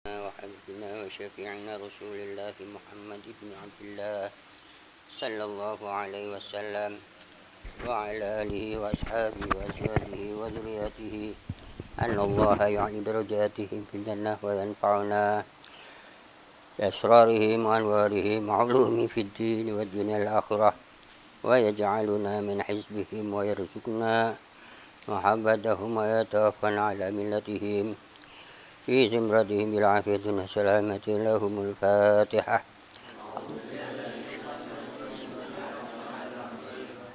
وحبيبنا وشفيعنا رسول الله محمد بن عبد الله صلى الله عليه وسلم وعلى آله وأصحابه وأزواجه وذريته أن الله يعلي درجاتهم في الجنة وينفعنا بأسرارهم وأنوارهم وعلومهم في الدين والدنيا الآخرة ويجعلنا من حزبهم ويرزقنا محبتهم ويتوفنا على ملتهم في زمرتهم بالعافية والسلامة. لهم الفاتحة.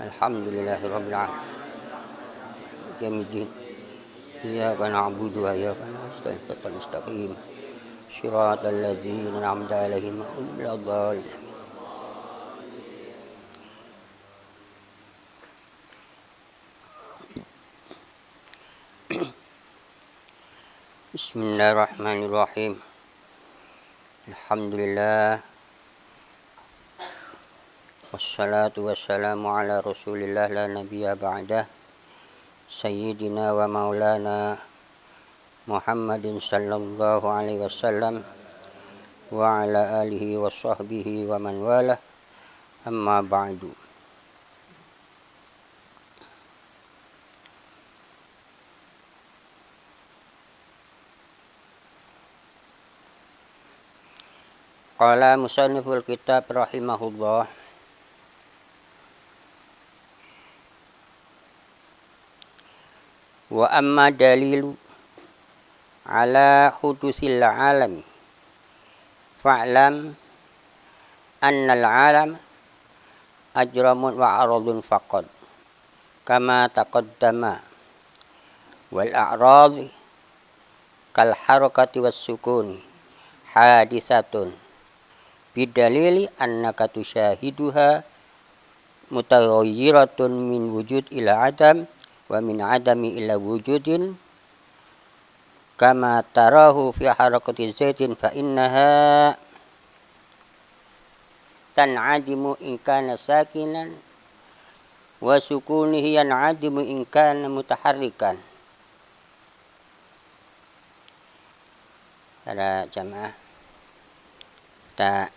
الحمد لله رب العالمين يوم الدين إياك نعبد وإياك نستعين صراط المستقيم صراط الذين أنعمت عليهم غير الضالين. Bismillahirrahmanirrahim. Alhamdulillah. Wassalatu wassalamu ala rasulillah la nabiyya ba'dah. Sayyidina wa maulana Muhammadin sallallahu alaihi wasallam wa ala alihi wa sahbihi wa man walah. Amma ba'du. Qala musanniful kitab rahimahullah. Wa amma dalilu ala hudusil alami fa'lam annal alam ajramun wa aradun faqad kama taqaddama wal a'rad kal harakati was sukuni hadisatun bidalili annaka tusyahiduha mutaghayyiratun min wujud ila adam wa min adami ila wujudin kama tarahu fi harakati zaitin fa innaha tan'adimu in kana sakinan wa sukunihi yan'adimu in kana mutaharrikan. Para jamaah, kita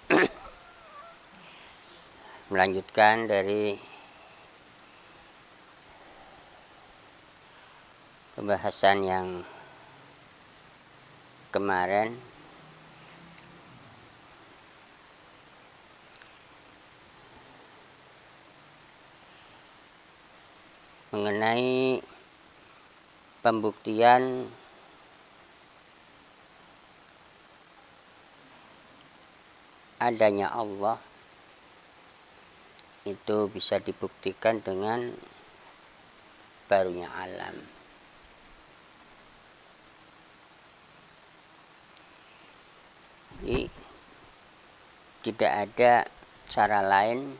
melanjutkan dari pembahasan yang kemarin mengenai pembuktian adanya Allah itu bisa dibuktikan dengan barunya alam. Jadi tidak ada cara lain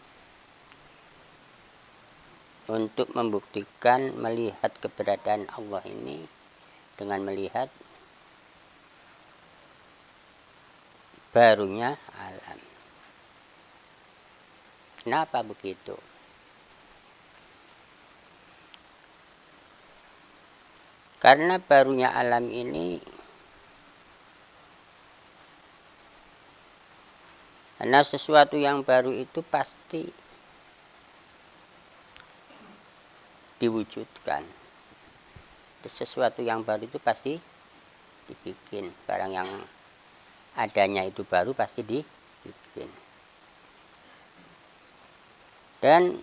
untuk membuktikan melihat keberadaan Allah ini dengan melihat barunya alam. Kenapa begitu? Karena barunya alam ini, karena sesuatu yang baru itu pasti diwujudkan. Sesuatu yang baru itu pasti dibikin. Barang yang adanya itu baru pasti dibikin. Dan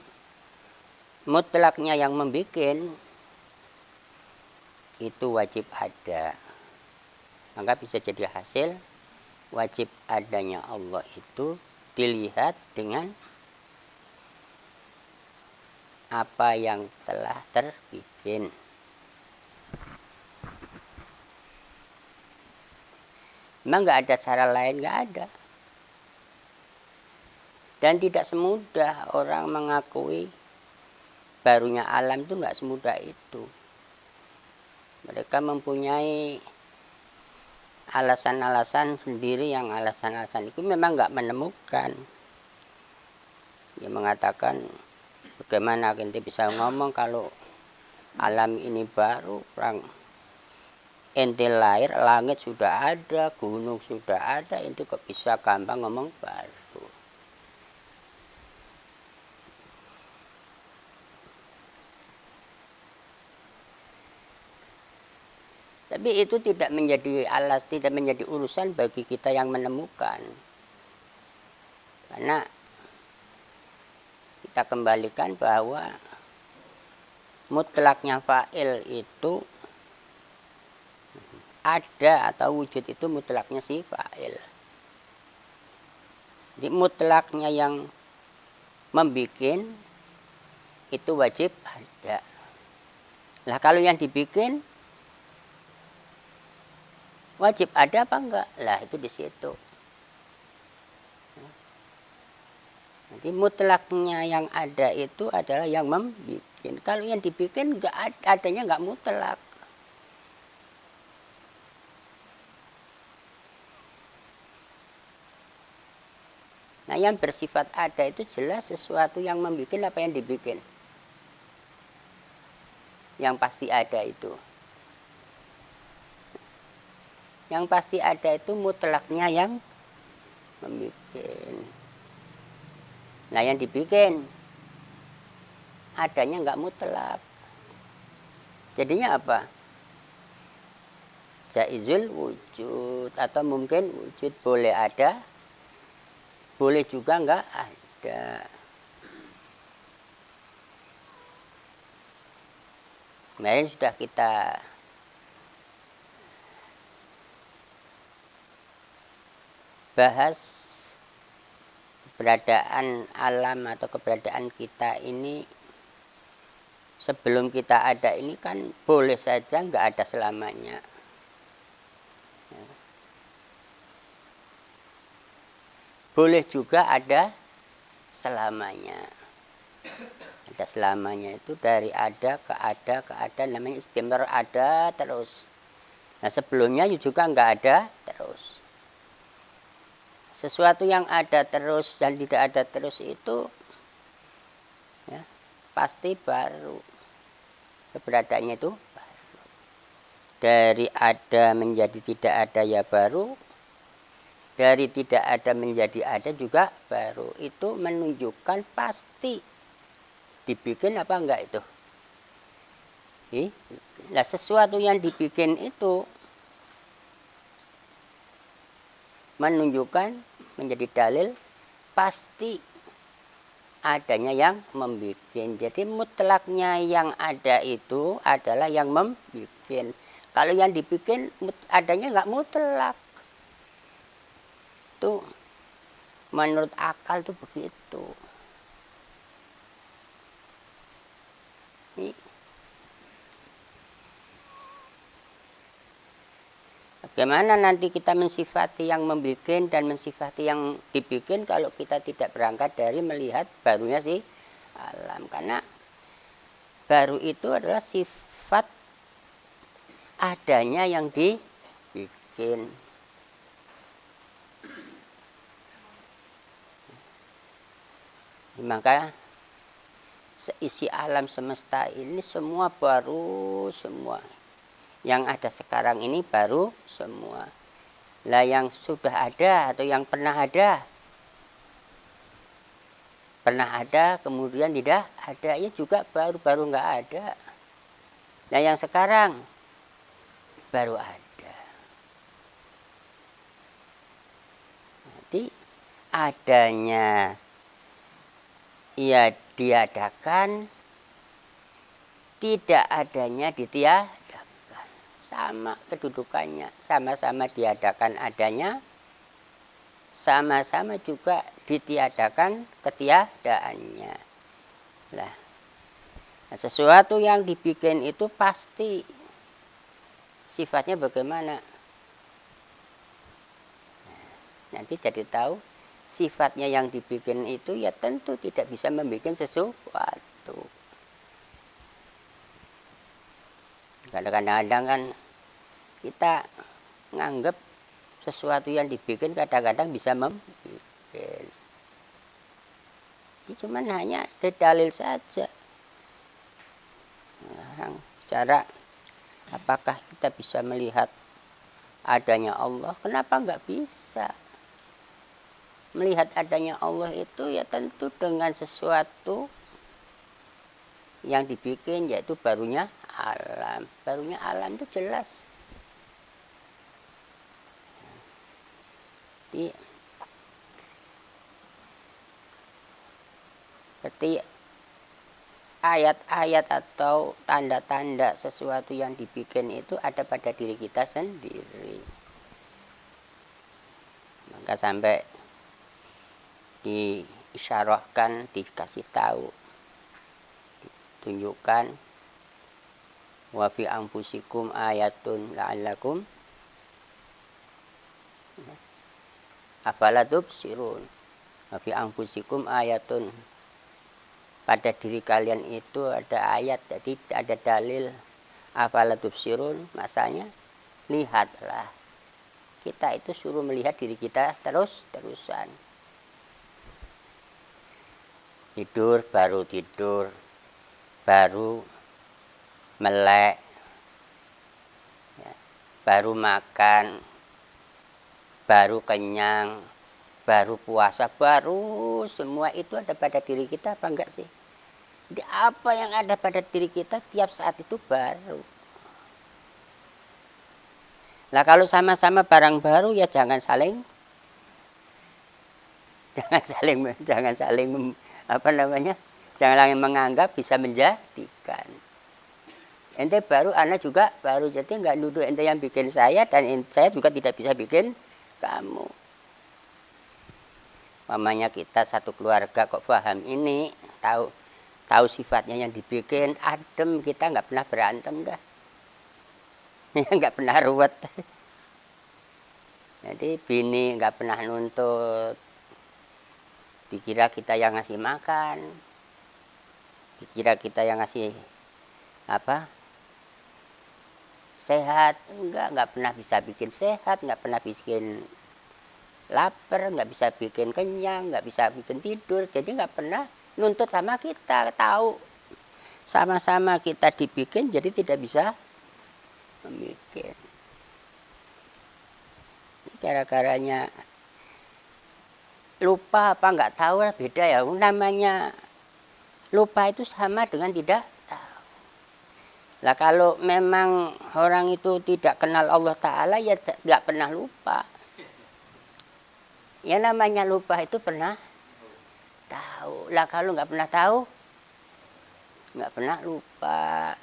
mutlaknya yang membikin itu wajib ada. Maka bisa jadi hasil wajib adanya Allah itu dilihat dengan apa yang telah terbikin. Memang nggak ada cara lain, nggak ada. Dan tidak semudah orang mengakui barunya alam itu, nggak semudah itu. Mereka mempunyai alasan-alasan sendiri, yang alasan-alasan itu memang nggak menemukan. Dia mengatakan, bagaimana kita bisa ngomong kalau alam ini baru, orang ente lahir, langit sudah ada, gunung sudah ada, ente kok bisa gampang ngomong baru. Tapi itu tidak menjadi tidak menjadi urusan bagi kita yang menemukan. Karena kita kembalikan bahwa mutlaknya fa'il itu ada atau wujud itu mutlaknya si fa'il. Jadi mutlaknya yang membikin itu wajib ada. Lah kalau yang dibikin wajib ada apa enggak? Lah itu di situ. Jadi mutlaknya yang ada itu adalah yang membikin. Kalau yang dibikin enggak adanya enggak mutlak. Nah, yang bersifat ada itu jelas sesuatu yang membikin apa yang dibikin. Yang pasti ada itu. Yang pasti ada itu mutlaknya yang membikin. Nah, yang dibikin adanya enggak mutlak. Jadinya apa? Jaizul wujud, atau mungkin wujud boleh ada, boleh juga enggak ada. Kemarin sudah kita bahas keberadaan alam atau keberadaan kita ini sebelum kita ada ini kan boleh saja enggak ada selamanya. Boleh juga ada selamanya. Ada selamanya itu dari ada ke ada, namanya istimrar, ada terus. Nah, sebelumnya juga enggak ada terus. Sesuatu yang ada terus dan tidak ada terus itu ya, pasti baru. Keberadaannya itu baru. Dari ada menjadi tidak ada ya baru. Dari tidak ada menjadi ada juga baru. Itu menunjukkan pasti dibikin apa enggak itu. Nah, sesuatu yang dibikin itu menunjukkan menjadi dalil pasti adanya yang membikin. Jadi mutlaknya yang ada itu adalah yang membikin. Kalau yang dibikin adanya enggak mutlak. Itu menurut akal itu begitu. Bagaimana nanti kita mensifati yang membikin dan mensifati yang dibikin kalau kita tidak berangkat dari melihat barunya si alam. Karena baru itu adalah sifat adanya yang dibikin. Maka seisi alam semesta ini semua baru semua. Yang ada sekarang ini baru semua. Lah yang sudah ada atau yang pernah ada kemudian tidak ada ya juga baru nggak ada. Nah yang sekarang baru ada. Jadi adanya ia diadakan, tidak adanya ditiadakan. Sama kedudukannya, sama-sama diadakan adanya, sama-sama juga ditiadakan ketiadaannya. Nah, sesuatu yang dibikin itu pasti sifatnya bagaimana? Nanti jadi tahu sifatnya yang dibikin itu ya tentu tidak bisa membuat sesuatu. Kadang-kadang kan kita nganggap sesuatu yang dibikin kadang-kadang bisa membuat. Ini cuma hanya dalil saja. Nah, cara Apakah kita bisa melihat adanya Allah? Kenapa enggak bisa? Melihat adanya Allah itu ya tentu dengan sesuatu yang dibikin, yaitu barunya alam. Barunya alam itu jelas. Seperti ayat-ayat atau tanda-tanda sesuatu yang dibikin itu ada pada diri kita sendiri. Maka sampai diisyarahkan, dikasih tahu, ditunjukkan, wa fi anfusikum ayatun la'allakum afala tubsirun. Wa fi anfusikum ayatun, pada diri kalian itu ada ayat, jadi ada dalil. Afala tubsirun, masanya lihatlah. Kita itu suruh melihat diri kita terus-terusan. Tidur, baru melek, ya, baru makan, baru kenyang, baru puasa, baru semua itu ada pada diri kita apa enggak sih? Jadi apa yang ada pada diri kita tiap saat itu baru. Nah kalau sama-sama barang baru ya jangan saling jangan menganggap bisa menjadikan. Ente baru, anak juga baru, jadi nggak nuduh ente yang bikin saya dan saya juga tidak bisa bikin kamu. Mamanya kita satu keluarga kok paham ini, tahu sifatnya yang dibikin, adem, kita nggak pernah berantem dah. Nggak pernah ruwet. Jadi bini nggak pernah nuntut, dikira kita yang ngasih makan, dikira kita yang ngasih apa, sehat, nggak pernah bisa bikin sehat, nggak pernah bikin lapar, nggak bisa bikin kenyang, nggak bisa bikin tidur. Jadi nggak pernah nuntut sama kita, tahu sama-sama kita dibikin, jadi tidak bisa membikin. Gara-garanya lupa apa nggak tahu lah, beda ya. Namanya lupa itu sama dengan tidak tahu. Lah kalau memang orang itu tidak kenal Allah Ta'ala ya nggak pernah lupa. Ya namanya lupa itu pernah tahu. Lah kalau nggak pernah tahu, nggak pernah lupa.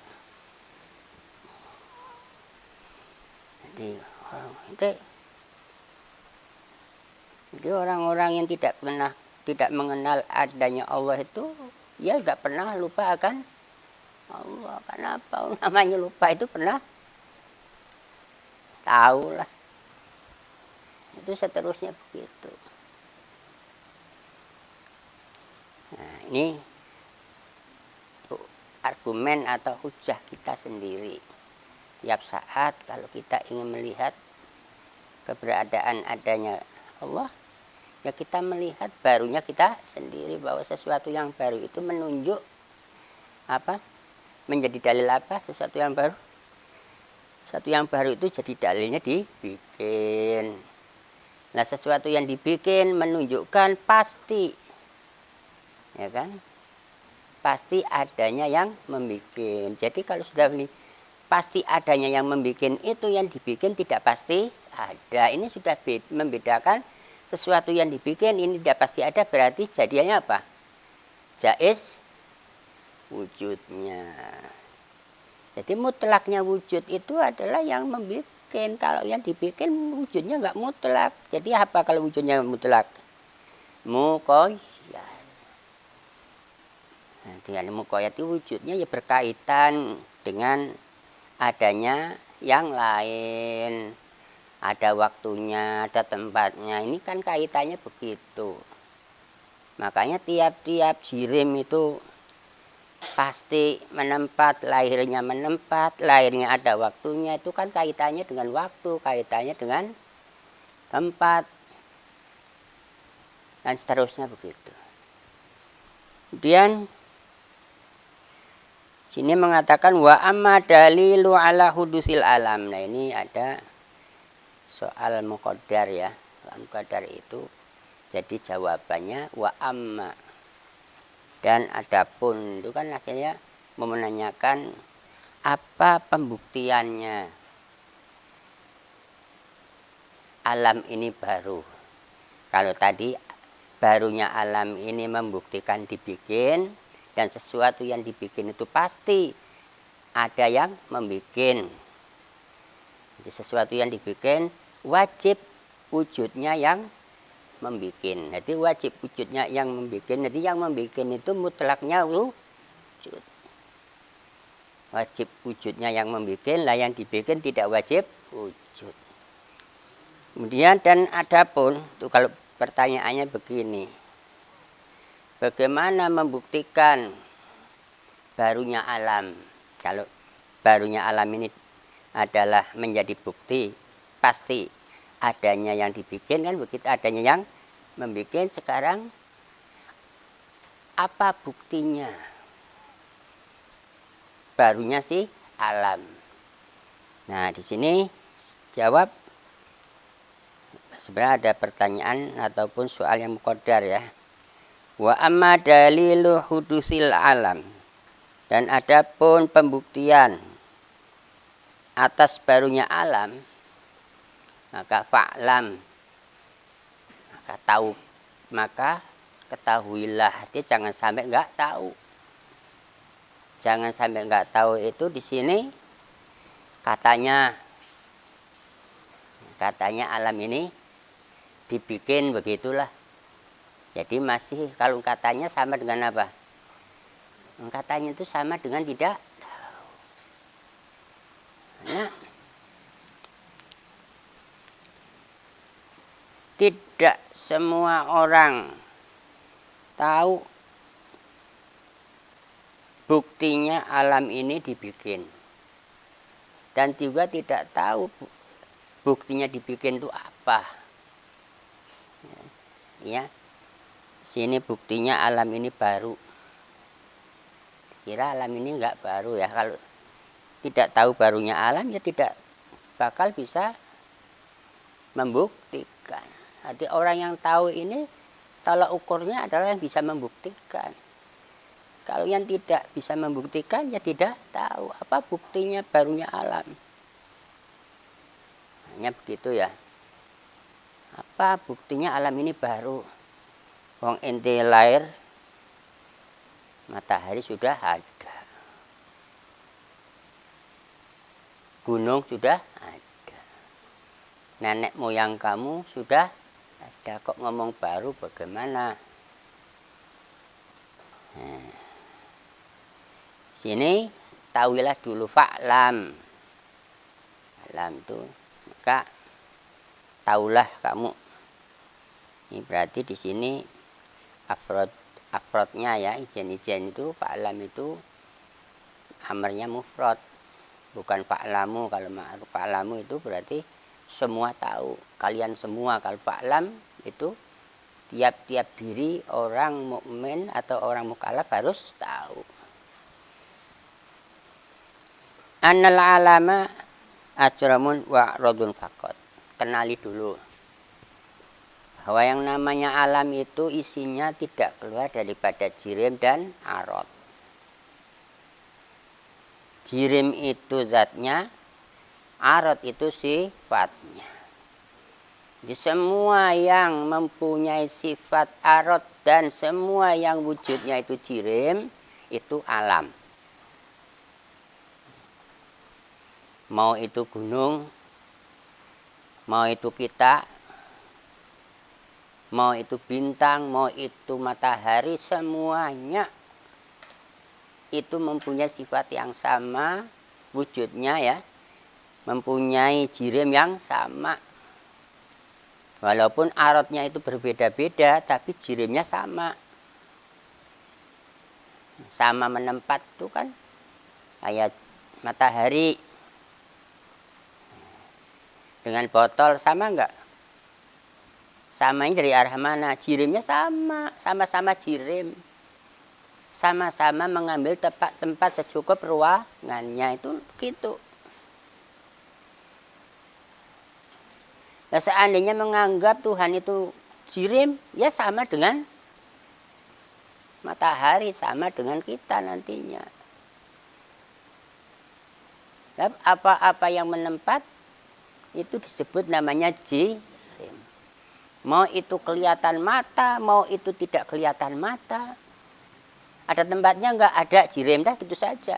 Jadi orang-orang yang tidak mengenal adanya Allah itu ya nggak pernah lupa akan Allah. Kenapa? Namanya lupa itu pernah tahu lah. Itu seterusnya begitu. Nah, ini argumen atau hujah kita sendiri. Tiap saat kalau kita ingin melihat keberadaan adanya Allah, ya kita melihat barunya kita sendiri, bahwa sesuatu yang baru itu menunjuk apa? Menjadi dalil apa? Sesuatu yang baru. Sesuatu yang baru itu jadi dalilnya dibikin. Nah, sesuatu yang dibikin menunjukkan pasti, ya kan? Pasti adanya yang membikin. Jadi kalau sudah pasti adanya yang membikin, itu yang dibikin tidak pasti ada. Ini sudah membedakan sesuatu yang dibikin ini tidak pasti ada, berarti jadinya apa? Jaiz wujudnya. Jadi mutlaknya wujud itu adalah yang membikin. Kalau yang dibikin wujudnya nggak mutlak. Jadi apa kalau wujudnya mutlak? Muqayyad. Nah, dengan muqayyad itu wujudnya ya berkaitan dengan adanya yang lain. Ada waktunya, ada tempatnya. Ini kan kaitannya begitu. Makanya tiap-tiap jirim itu pasti menempat, lahirnya ada waktunya. Itu kan kaitannya dengan waktu, kaitannya dengan tempat, dan seterusnya begitu. Kemudian Sini mengatakan wa amma dalilu ala hudusil alam. Nah ini ada soal muqaddar ya. Muqaddar itu jadi jawabannya wa amma. Dan adapun itu kan saya mau menanyakan apa pembuktiannya alam ini baru. Kalau tadi barunya alam ini membuktikan dibikin. Dan sesuatu yang dibikin itu pasti ada yang membikin. Jadi sesuatu yang dibikin wajib wujudnya yang membikin. Jadi wajib wujudnya yang membikin. Jadi yang membikin itu mutlaknya wujud. Wajib wujudnya yang membikin, lah yang dibikin tidak wajib wujud. Kemudian dan adapun, tuh kalau pertanyaannya begini. Bagaimana membuktikan barunya alam? Kalau barunya alam ini adalah menjadi bukti, pasti adanya yang dibikin kan begitu, adanya yang membikin. Sekarang apa buktinya barunya si alam? Nah, di sini jawab sebenarnya ada pertanyaan ataupun soal yang muqaddar ya. Wa amma dalilu hudusil alam. Dan adapun pembuktian atas barunya alam, maka fa'lam, maka ketahuilah. Dia jangan sampai enggak tahu. Jangan sampai enggak tahu itu di sini katanya alam ini dibikin begitulah. Jadi masih kalau katanya sama dengan apa? Katanya itu sama dengan tidak tahu. Nah, tidak semua orang tahu buktinya alam ini dibikin. Dan juga tidak tahu buktinya dibikin itu apa. Ya. Sini buktinya alam ini baru. Kira alam ini enggak baru ya. Kalau tidak tahu barunya alam ya tidak bakal bisa membuktikan. Jadi orang yang tahu ini tolak ukurnya adalah yang bisa membuktikan. Kalau yang tidak bisa membuktikan ya tidak tahu apa buktinya barunya alam. Hanya begitu ya. Apa buktinya alam ini baru? Wong ente lahir, matahari sudah ada. Gunung sudah ada. Nenek moyang kamu sudah ada. Kok ngomong baru bagaimana? Nah, sini tahuilah dulu fa'lam. Fa'lam itu maka tahulah kamu. Ini berarti di sini afrodnya ya, ijen itu fa'lam itu amarnya mufrad, bukan fa'lamu. Kalau fa'lamu itu berarti semua tahu, kalian semua. Kalau fa'lam itu tiap-tiap diri orang mukmin atau orang mukallaf harus tahu. Annal alama ajramun wa radun faqat. Kenali dulu bahwa yang namanya alam itu isinya tidak keluar daripada jirim dan arad. Jirim itu zatnya, arad itu sifatnya. Jadi semua yang mempunyai sifat arad dan semua yang wujudnya itu jirim, itu alam. Mau itu gunung, mau itu kita, mau itu bintang, mau itu matahari, semuanya itu mempunyai sifat yang sama, wujudnya ya, mempunyai jirim yang sama. Walaupun aradnya itu berbeda-beda, tapi jirimnya sama. Sama menempat tuh kan, kayak matahari dengan botol sama enggak? Samanya dari arah mana? Jirimnya sama, sama-sama jirim. sama-sama mengambil tempat secukup ruangannya, itu begitu. Nah, seandainya menganggap Tuhan itu jirim, ya sama dengan matahari, sama dengan kita nantinya. Dan apa-apa yang menempat itu disebut namanya jirim. Mau itu kelihatan mata, mau itu tidak kelihatan mata. Ada tempatnya enggak, ada jirim dah, gitu saja.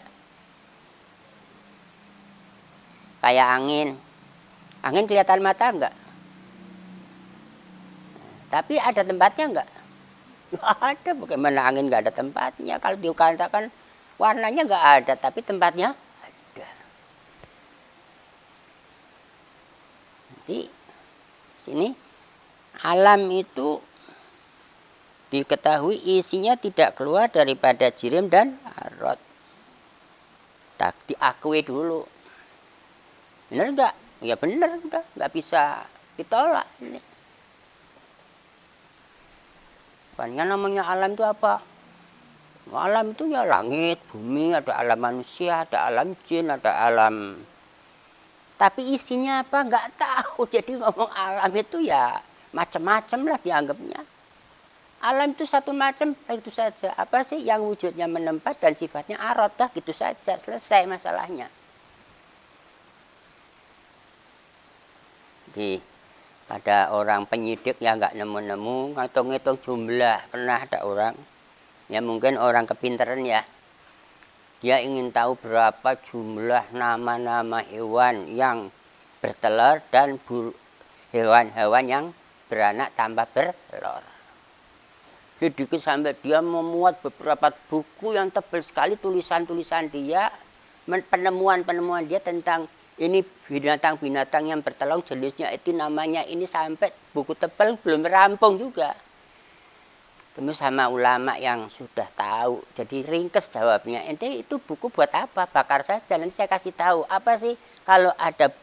Kayak angin. Angin kelihatan mata enggak? Tapi ada tempatnya enggak? Ada, bagaimana angin enggak ada tempatnya? Kalau dikatakan warnanya enggak ada, tapi tempatnya ada. Nanti sini alam itu diketahui isinya tidak keluar daripada jirim dan arad. Tak diakui dulu. Benar enggak? Ya benar, enggak bisa ditolak ini. Makanya namanya alam itu apa? Alam itu ya langit, bumi, ada alam manusia, ada alam jin, ada alam. Tapi isinya apa? Enggak tahu. Jadi ngomong alam itu ya macam-macam lah dianggapnya. Alam itu satu macam, itu saja. Apa sih yang wujudnya menempat dan sifatnya arad, dah gitu saja, selesai masalahnya. Jadi pada orang penyidik yang nggak nemu-nemu, ngitung-ngitung jumlah, pernah ada orang, ya mungkin orang kepintaran ya, dia ingin tahu berapa jumlah nama-nama hewan yang bertelur dan hewan-hewan yang beranak tanpa bertelur. Sedikit sampai dia memuat beberapa buku yang tebal sekali, tulisan-tulisan dia, penemuan-penemuan dia tentang ini binatang-binatang yang bertelur jenisnya itu namanya ini, sampai buku tebal belum rampung juga. Temu sama ulama yang sudah tahu, jadi ringkes jawabnya. Ente itu buku buat apa? Bakar saja. Nanti saya kasih tahu apa sih kalau ada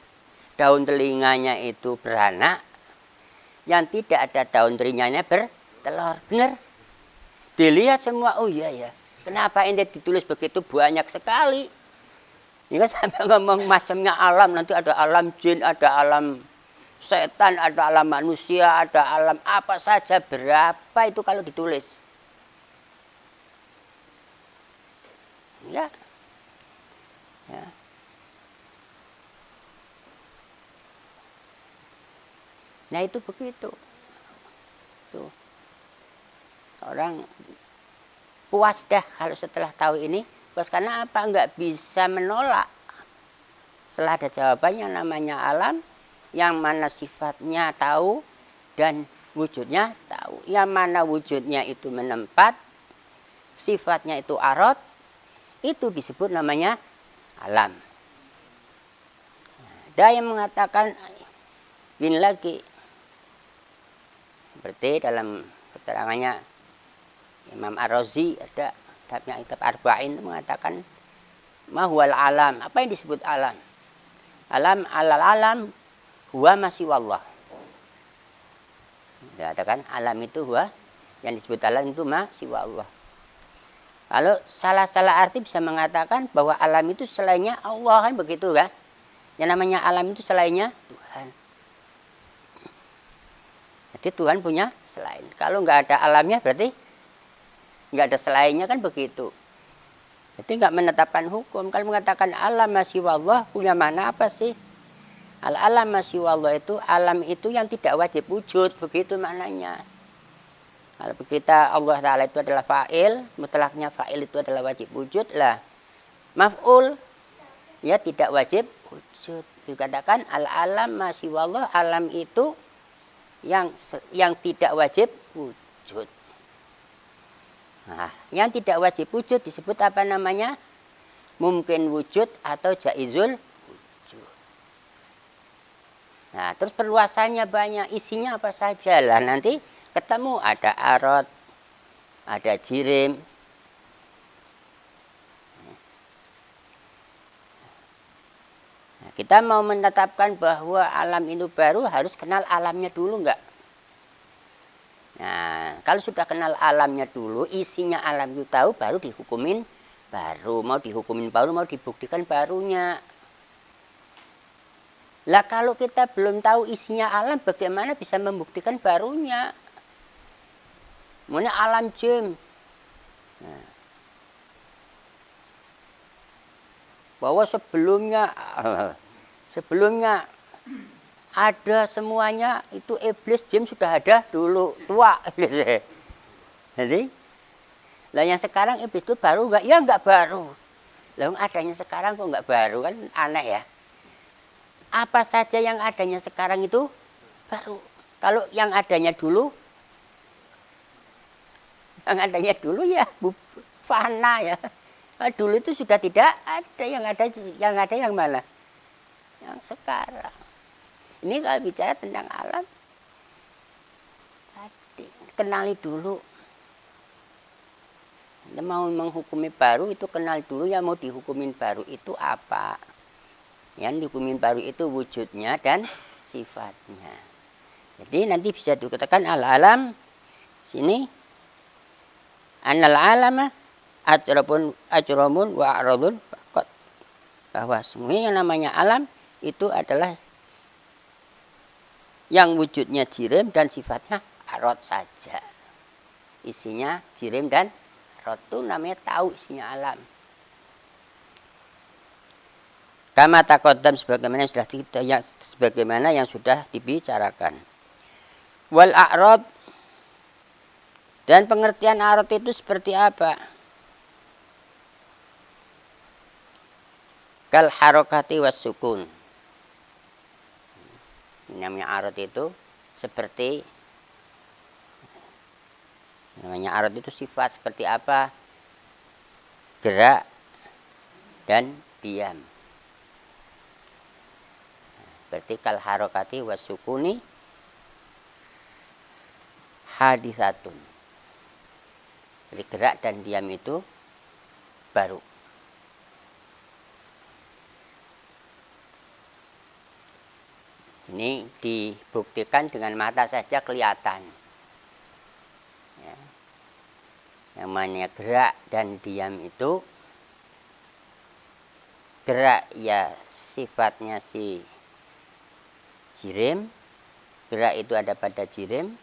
daun telinganya itu beranak, yang tidak ada daun telinganya bertelur. Benar? Dilihat semua, oh iya ya. Kenapa ente ditulis begitu banyak sekali? Ini sampai ngomong macamnya alam, nanti ada alam jin, ada alam setan, ada alam manusia, ada alam apa saja, berapa itu kalau ditulis. Ya. Ya. Nah itu begitu. Tuh. Orang puas dah kalau setelah tahu ini. Terus karena apa? Enggak bisa menolak. Setelah ada jawabannya namanya alam, yang mana sifatnya tahu dan wujudnya tahu. Yang mana wujudnya itu menempat, sifatnya itu arad, itu disebut namanya alam. Ada yang mengatakan gini lagi. Seperti dalam keterangannya Imam Ar-Razi ada kitab Arba'in mengatakan mahwal alam. Apa yang disebut alam? Alam alam huwa masih wallah. Dikatakan alam itu huwa, yang disebut alam itu masih wallah. Kalau salah arti bisa mengatakan bahwa alam itu selainnya Allah, kan begitu kan? Yang namanya alam itu selainnya Tuhan. Jadi Tuhan punya selain. Kalau nggak ada alamnya berarti nggak ada selainnya, kan begitu. Jadi nggak menetapkan hukum. Kalau mengatakan alam masih wallah, punya mana apa sih? Al-alam masih wallah itu alam itu yang tidak wajib wujud, begitu maknanya. Kalau kita Allah Ta'ala itu adalah fa'il, mutlaknya fa'il itu adalah wajib wujud lah. Maf'ul ya tidak wajib wujud. Dikatakan al-alam masih wallah, alam itu yang tidak wajib wujud. Nah, yang tidak wajib wujud disebut apa namanya? Mungkin wujud atau jaizul wujud. Nah, terus perluasannya banyak, isinya apa saja lah. Nanti ketemu ada arad, ada jirim. Nah, kita mau menetapkan bahwa alam itu baru, harus kenal alamnya dulu enggak? Nah, kalau sudah kenal alamnya dulu, isinya alam itu tahu, baru dihukumin baru. Mau dihukumin baru, mau dibuktikan barunya. Lah kalau kita belum tahu isinya alam, bagaimana bisa membuktikan barunya? Mana alam jin. Nah, bahwa sebelumnya ada semuanya, itu iblis jin sudah ada dulu, tua iblis. Jadi, lah yang sekarang iblis itu baru enggak? Ya enggak baru. Lah adanya sekarang kok enggak baru, kan aneh ya. Apa saja yang adanya sekarang itu baru. Kalau yang adanya dulu ya fana ya. Nah, dulu itu sudah tidak ada, yang ada yang mana? Yang sekarang. Ini kalau bicara tentang alam, tadi kenali dulu. Mau menghukumi baru itu kenal dulu, ya mau dihukumin baru itu apa? Yang dihukumin baru itu wujudnya dan sifatnya. Jadi nanti bisa dikatakan al-alam sini anal alama ajramun wa aradun faqat. Bahwa semuanya yang namanya alam itu adalah yang wujudnya jirim dan sifatnya arad saja. Isinya jirim dan arad, itu namanya tahu isinya alam. Kama taqaddam, sebagaimana yang sudah dibicarakan. Wal a'rad, dan pengertian a'rad itu seperti apa? Kal harokati was sukun. Namanya a'rad itu seperti, namanya a'rad itu sifat seperti apa? Gerak dan diam. Berarti kal harokati was sukuni hadisatun. Jadi gerak dan diam itu baru. Ini dibuktikan dengan mata saja kelihatan. Ya. Namanya gerak dan diam itu, gerak ya sifatnya si jirim, gerak itu ada pada jirim,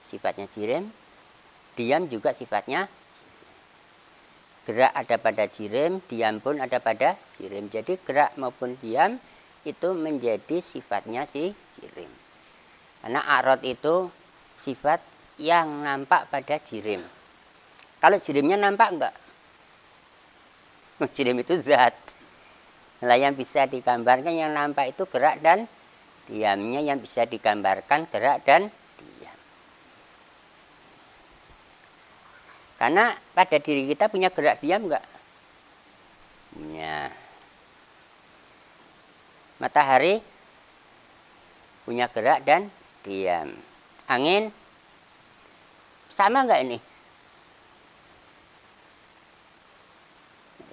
sifatnya jirim, diam juga sifatnya gerak ada pada jirim, diam pun ada pada jirim. Jadi gerak maupun diam itu menjadi sifatnya si jirim. Karena a'rad itu sifat yang nampak pada jirim. Kalau jirimnya nampak enggak? Jirim itu zat. Nah, yang bisa digambarkan yang nampak itu gerak dan diamnya, yang bisa digambarkan gerak dan diam. Karena pada diri kita punya gerak diam enggak? Punya. Matahari punya gerak dan diam. Angin sama enggak ini?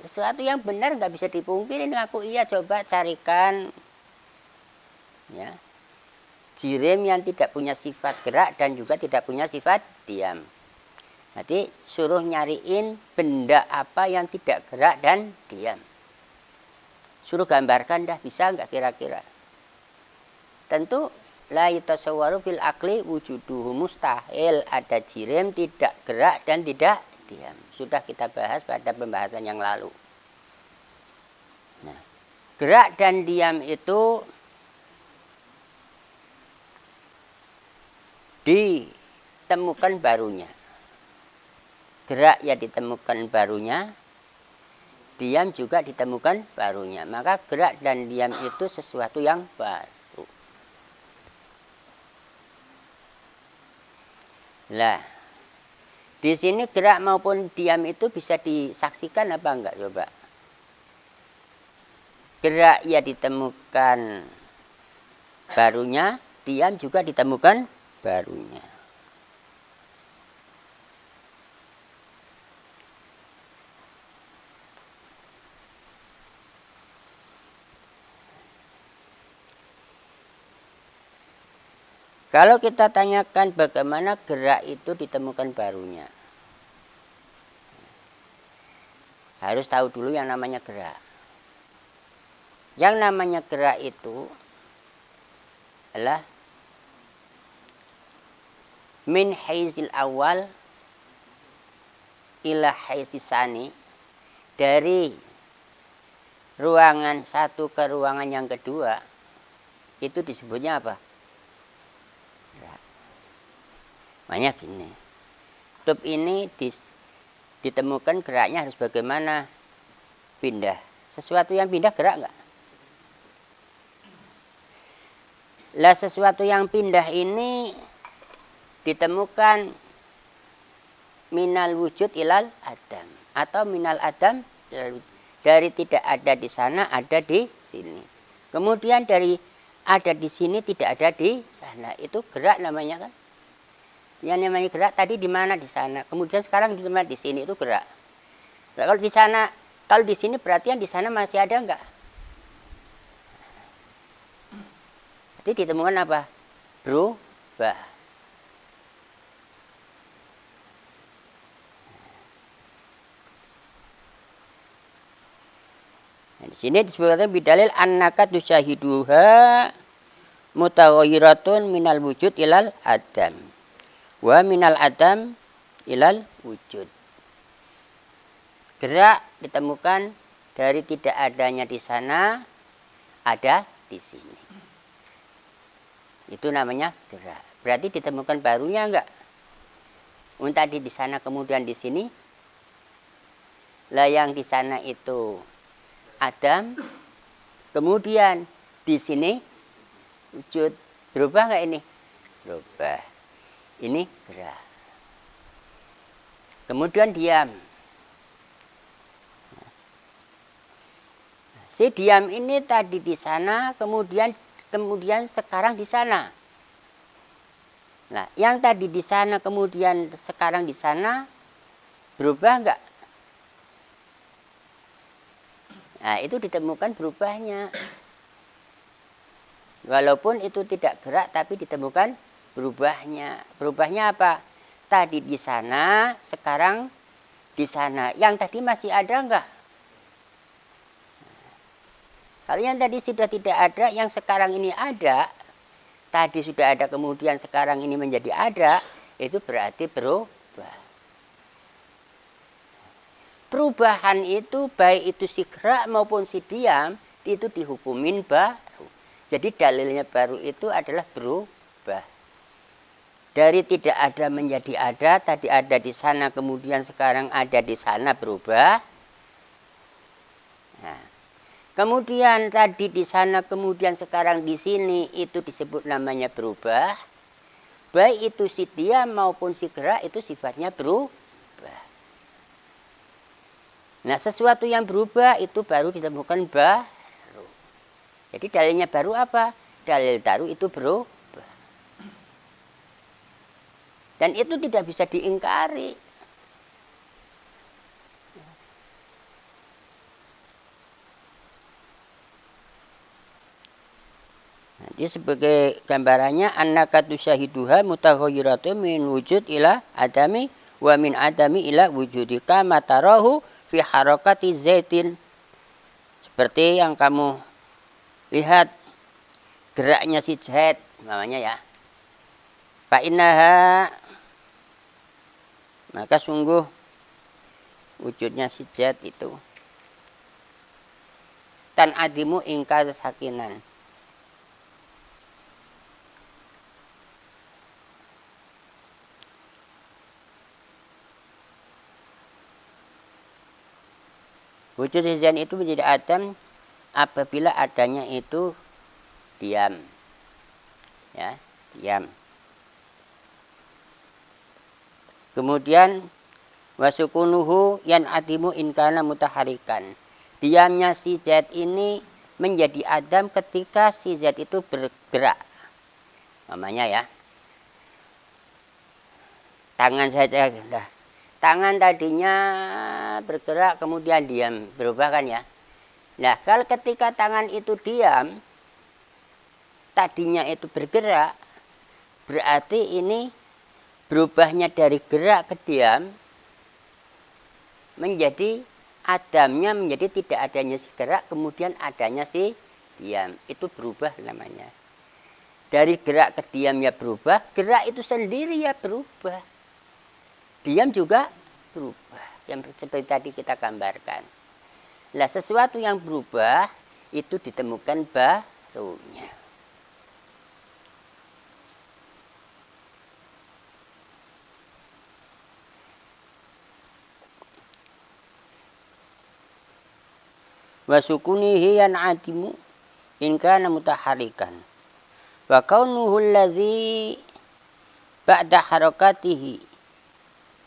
Sesuatu yang benar enggak bisa dipungkiri. Aku iya, coba carikan ya, jirim yang tidak punya sifat gerak dan juga tidak punya sifat diam. Nanti suruh nyariin benda apa yang tidak gerak dan diam. Suruh gambarkan, dah bisa enggak kira-kira? Tentu la yatasawwaru fil akli wujuduhu, mustahil ada jirim tidak gerak dan tidak diam. Sudah kita bahas pada pembahasan yang lalu. Nah, gerak dan diam itu ditemukan barunya. Gerak ya ditemukan barunya, diam juga ditemukan barunya. Maka gerak dan diam itu sesuatu yang baru. Lah, di sini gerak maupun diam itu bisa disaksikan apa enggak coba? Gerak ya ditemukan barunya, diam juga ditemukan barunya. Kalau kita tanyakan bagaimana gerak itu ditemukan barunya, harus tahu dulu yang namanya gerak. Yang namanya gerak itu adalah min haizil awal ila haizisani, dari ruangan satu ke ruangan yang kedua, itu disebutnya apa? Gerak. Makanya gini, tub ini ditemukan geraknya harus bagaimana? Pindah. Sesuatu yang pindah gerak enggak? Lah sesuatu yang pindah ini ditemukan minal wujud ilal adam, atau minal adam dari tidak ada di sana ada di sini. Kemudian dari ada di sini tidak ada di sana, itu gerak namanya kan? Yang namanya gerak tadi di mana? Di sana. Kemudian sekarang di tempat di sini, itu gerak. Nah, kalau di sana, kalau di sini berarti yang di sana masih ada enggak? Jadi ditemukan apa? Berubah. Nah, di sini disebutkan bidalil annaka tusyahiduha mutaghayyiratun minal wujud ilal adam wa minal adam ilal wujud. Gerak ditemukan dari tidak adanya di sana ada di sini. Itu namanya gerak. Berarti ditemukan barunya enggak? Tadi di sana kemudian di sini. Lah yang di sana itu Adam, kemudian di sini wujud. Berubah enggak ini? Berubah. Ini gerak. Kemudian diam. Si diam ini tadi di sana, kemudian sekarang di sana. Nah, yang tadi di sana kemudian sekarang di sana berubah enggak? Nah, itu ditemukan berubahnya. Walaupun itu tidak gerak tapi ditemukan berubahnya. Berubahnya apa? Tadi di sana, sekarang di sana. Yang tadi masih ada enggak? Kalau yang tadi sudah tidak ada, yang sekarang ini ada, tadi sudah ada, kemudian sekarang ini menjadi ada, itu berarti berubah. Perubahan itu, baik itu si gerak maupun si diam, itu dihukumin baru. Jadi dalilnya baru itu adalah berubah. Dari tidak ada menjadi ada, tadi ada di sana, kemudian sekarang ada di sana, berubah. Nah. Kemudian tadi di sana, kemudian sekarang di sini, itu disebut namanya berubah. Baik itu si diam maupun si gerak, itu sifatnya berubah. Nah, sesuatu yang berubah itu baru ditemukan baru. Jadi dalilnya baru apa? Dalil baru itu berubah. Dan itu tidak bisa diingkari. Jadi sebagai gambarannya annaka tusyahiduha mutaghayyiratun min wujud ila adami wa min adami ila wujudika matarahu fi harakati zaitin. Seperti yang kamu lihat geraknya si zait namanya ya. Fa innaha, maka sungguh wujudnya si zait itu tan adimu ingkar sakinan. Wujud hizan itu menjadi adam apabila adanya itu diam. Ya, diam. Kemudian wasukunuhu yan adimu inkana mutaharikan. Diamnya si zat ini menjadi adam ketika si zat itu bergerak. Namanya ya. Tangan saja dah. Tangan tadinya bergerak kemudian diam, berubah kan ya. Nah, kalau ketika tangan itu diam, tadinya itu bergerak, berarti ini berubahnya dari gerak ke diam menjadi adamnya menjadi tidak adanya si gerak, kemudian adanya si diam. Itu berubah namanya. Dari gerak ke diam ya berubah, gerak itu sendiri ya berubah. Diam juga berubah. Yang seperti tadi kita gambarkan. Nah, sesuatu yang berubah itu ditemukan barunya. Wa sukunihi yan'atimu in kana mutaharikan. Wa kaunuhu alladhi ba'da harakatihi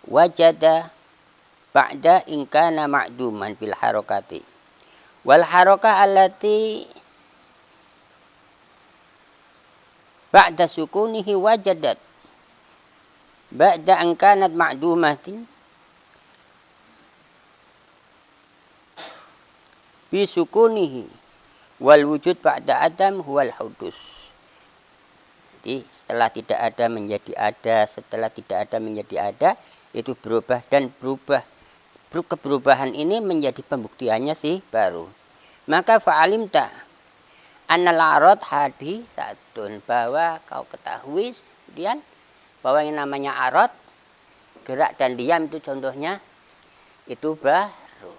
wajada ba'da in kana ma'duman bil harakati. Wal harakah allati ba'da sukunihi wajadat ba'da an kanat ma'dumatin bisukunihi wal wujud ba'da adam huwal hudus. Jadi setelah tidak ada menjadi ada, setelah tidak ada menjadi ada, itu berubah dan berubah. Keberubahan ini menjadi pembuktiannya sih baru. Maka fa'alimta annal arad hadisatun, bahwa kau ketahui kemudian bahwa yang namanya arad, gerak dan diam itu contohnya itu baru.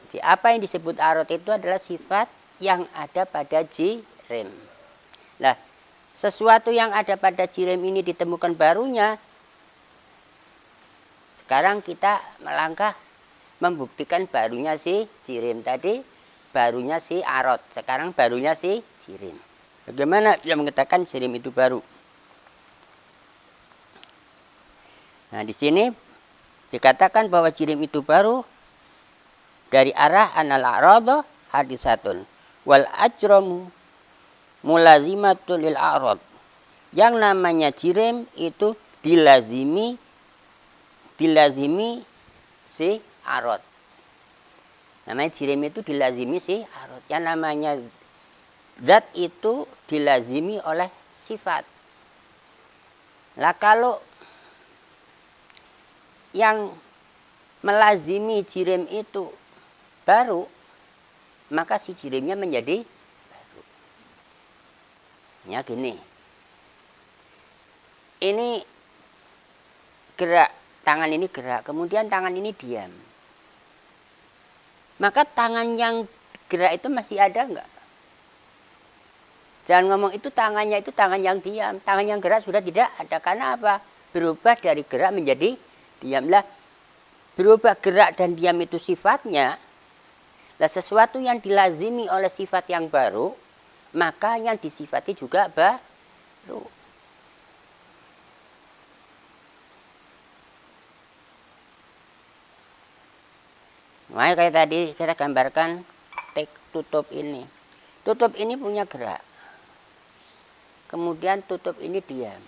Jadi apa yang disebut arad itu adalah sifat yang ada pada jirim. Nah, sesuatu yang ada pada jirim ini ditemukan barunya. Sekarang kita melangkah membuktikan barunya si jirim. Tadi barunya si arad, sekarang barunya si jirim. Bagaimana dia mengatakan jirim itu baru? Nah, di sini dikatakan bahwa jirim itu baru dari arah anal a'radha hadisatun wal ajramu mulazimatul lil a'rad. Yang namanya jirim itu dilazimi si arad. Namanya jirim itu dilazimi si arad. Yang namanya zat itu dilazimi oleh sifat. Lah kalau yang melazimi jirim itu baru, maka si jirimnya menjadi baru. Ya gini. Ini gerak, tangan ini gerak, kemudian tangan ini diam. Maka tangan yang gerak itu masih ada enggak? Jangan ngomong itu tangannya itu tangan yang diam. Tangan yang gerak sudah tidak ada. Karena apa? Berubah dari gerak menjadi diamlah. Berubah gerak dan diam itu sifatnya. Nah, sesuatu yang dilazimi oleh sifat yang baru, maka yang disifati juga baru. Nah, kayak tadi kita gambarkan tutup ini. Tutup ini punya gerak. Kemudian tutup ini diam.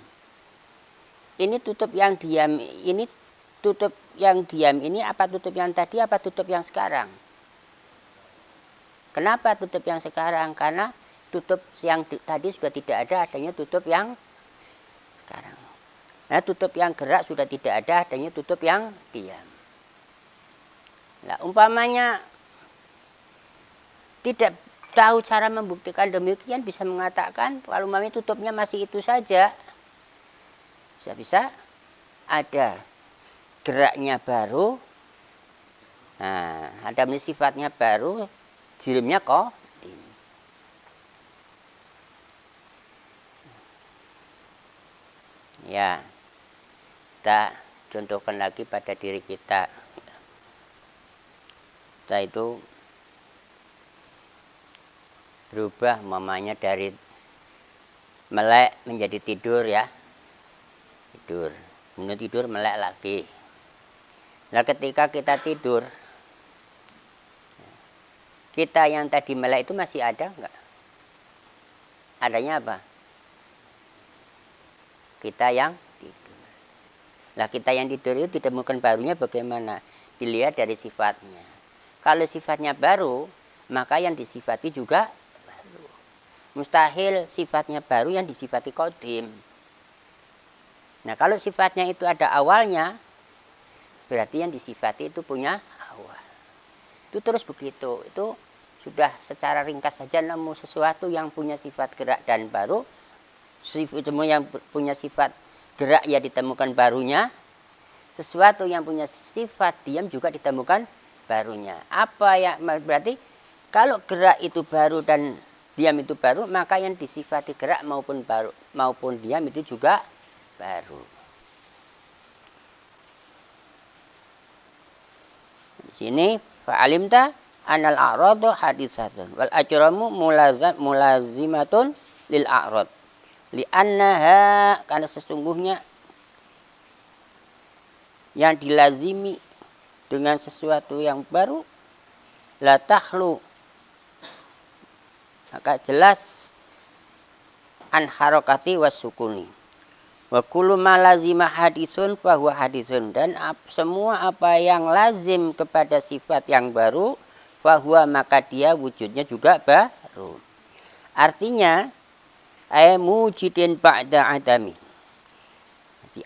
Ini tutup yang diam, ini tutup yang diam ini apa tutup yang tadi, apa tutup yang sekarang? Kenapa tutup yang sekarang? Karena tutup yang tadi sudah tidak ada, adanya tutup yang sekarang. Nah, tutup yang gerak sudah tidak ada, adanya tutup yang diam. Nah, umpamanya tidak tahu cara membuktikan demikian, bisa mengatakan kalau umpamanya tutupnya masih itu saja, bisa-bisa ada geraknya baru, nah, ada sifatnya baru, jirimnya qadim. Ya, kita contohkan lagi pada diri kita. Kita itu berubah mamanya dari melek menjadi tidur ya. Tidur. Kemudian tidur melek lagi. Nah, ketika kita tidur, kita yang tadi melek itu masih ada enggak? Adanya apa? Kita yang tidur. Nah, kita yang tidur itu ditemukan barunya bagaimana? Dilihat dari sifatnya. Kalau sifatnya baru, maka yang disifati juga baru. Mustahil sifatnya baru yang disifati qadim. Nah, kalau sifatnya itu ada awalnya, berarti yang disifati itu punya awal. Itu terus begitu. Itu sudah secara ringkas saja, namun sesuatu yang punya sifat gerak dan baru, semua yang punya sifat gerak ya ditemukan barunya, sesuatu yang punya sifat diam juga ditemukan barunya. Apa ya berarti kalau gerak itu baru dan diam itu baru, maka yang disifati gerak maupun diam itu juga baru. Di sini fa'alimta anal a'radu haditsatun wal ajramu mulazimatun lil a'rad li'annaha, karena sesungguhnya yang dilazimi dengan sesuatu yang baru la tahlu, maka jelas an harakati was sukuni. Wa kullu ma lazima haditsun fa huwa haditsun, dan semua apa yang lazim kepada sifat yang baru fa huwa, maka dia wujudnya juga baru. Artinya ay mujidin ba'da adami,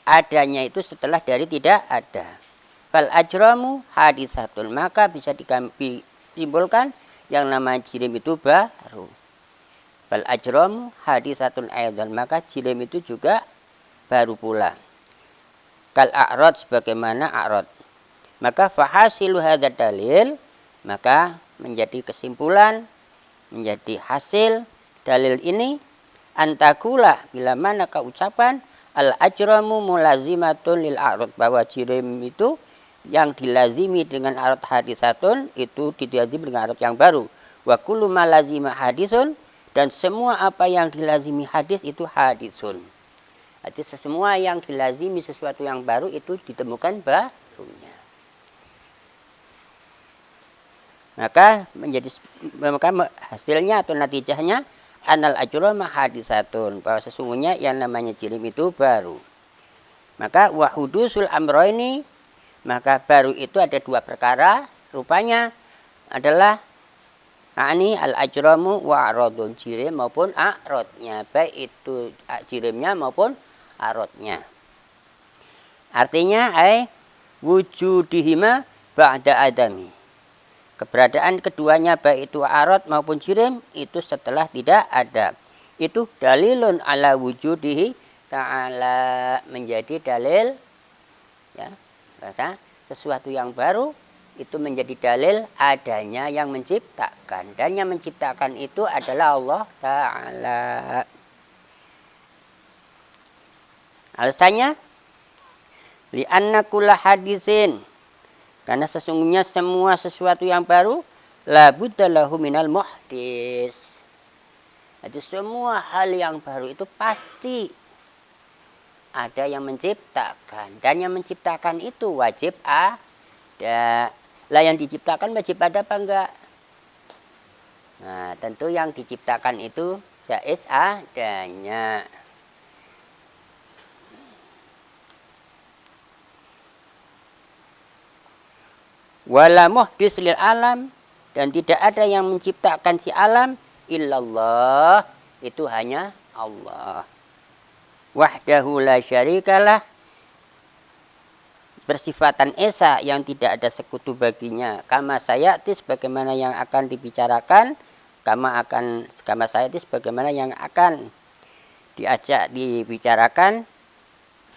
adanya itu setelah dari tidak ada. Fal ajramu haditsatun, maka bisa disimpulkan yang namanya jirim itu baru. Fal ajramu haditsatun aidan, maka jirim itu juga baru pula. Kal a'rad, sebagaimana a'rad. Maka fahasilu hadzal dalil, maka menjadi kesimpulan, menjadi hasil dalil ini, antakula, bila mana kau ucapan al ajramu mulazimatun lil a'rad, bahwa jirim itu yang dilazimi dengan a'rad haditsatun itu dilazimi dengan a'rad yang baru. Wa kullu ma lazima haditsun, dan semua apa yang dilazimi hadis itu haditsun. Arti semua yang dilazimi sesuatu yang baru itu ditemukan barunya. Maka hasilnya atau natijahnya anal ajrama haditsatun, bahwa sesungguhnya yang namanya jirim itu baru. Maka wahudusul amroini, maka baru itu ada dua perkara, rupanya adalah ani al ajramu wa a'radun, jirim maupun a'radnya, baik itu jirimnya maupun a'radnya. Artinya wujudihima ba'da adami, keberadaan keduanya baik itu a'rad maupun jirim itu setelah tidak ada. Itu dalilun ala wujudihi ta'ala, menjadi dalil ya, bahasa sesuatu yang baru itu menjadi dalil adanya yang menciptakan, dan yang menciptakan itu adalah Allah Ta'ala. Alasannya li'anna kulla haditsin, karena sesungguhnya semua sesuatu yang baru la budda lahu minal muhdits. Jadi semua hal yang baru itu pasti ada yang menciptakan, dan yang menciptakan itu wajib ada. Lah yang diciptakan wajib ada apa enggak? Nah, tentu yang diciptakan itu jaiz adanya. Wala muhdits lil alam, dan tidak ada yang menciptakan si alam illallah, itu hanya Allah. Wahdahu la syarikalah, bersifatan esa yang tidak ada sekutu baginya. Kama sayati, sebagaimana yang akan dibicarakan. Kama sayati, sebagaimana yang akan diajak dibicarakan.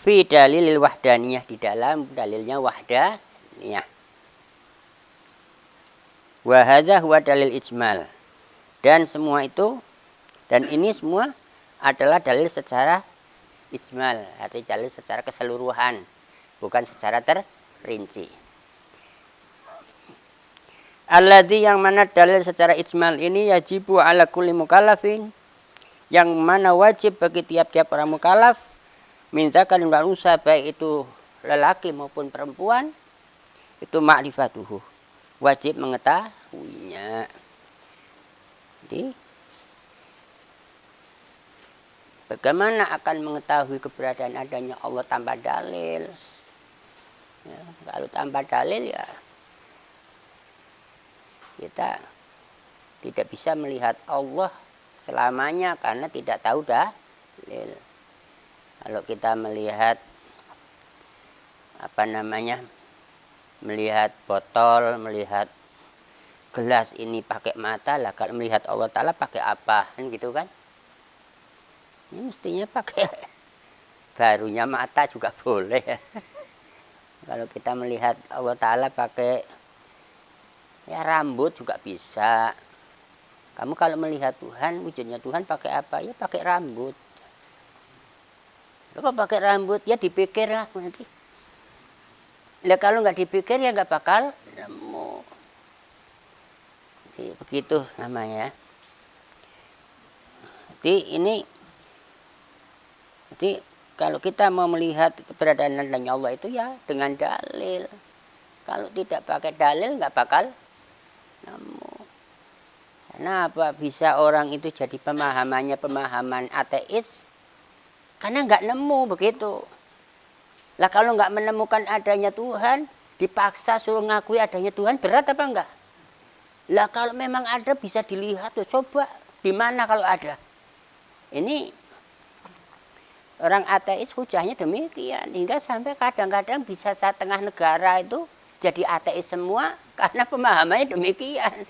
Fi dalilil wahdaniyah, di dalam dalilnya wahdaniyah. Wa hadza huwa dalil ijmal, dan semua itu, dan ini semua adalah dalil secara ijmal, atau dalil secara keseluruhan, bukan secara terperinci. Alladzi, yang mana dalil secara ijmal ini yajibu ala kulli mukallafin, yang mana wajib bagi tiap-tiap orang mukallaf, min zakarin wal unsa, baik itu lelaki maupun perempuan, itu ma'rifatuhu, wajib mengetahuinya. Jadi bagaimana akan mengetahui keberadaan adanya Allah tanpa dalil? Ya, kalau tanpa dalil ya kita tidak bisa melihat Allah selamanya karena tidak tahu dalil. Kalau kita melihat apa namanya, melihat botol, melihat gelas ini pakai mata lah, kalau melihat Allah Ta'ala pakai apa, kan gitu kan? Ini mestinya pakai barunya mata juga boleh. Kalau kita melihat Allah Ta'ala pakai ya rambut juga bisa. Kamu kalau melihat Tuhan, wujudnya Tuhan pakai apa? Ya pakai rambut. Kok pakai rambut? Ya dipikir lah nanti. Lah kalau nggak dipikir ya nggak bakal nemu. Begitu namanya. Jadi kalau kita mau melihat keberadaan adanya Allah itu ya dengan dalil. Kalau tidak pakai dalil nggak bakal nemu. Karena apa? Bisa orang itu jadi pemahamannya pemahaman ateis karena nggak nemu begitu. Lah kalau nggak menemukan adanya Tuhan, dipaksa suruh ngakui adanya Tuhan, berat apa enggak? Lah kalau memang ada bisa dilihat tuh, coba di mana kalau ada. Ini orang ateis hujahnya demikian, hingga sampai kadang-kadang bisa setengah negara itu jadi ateis semua karena pemahamannya demikian.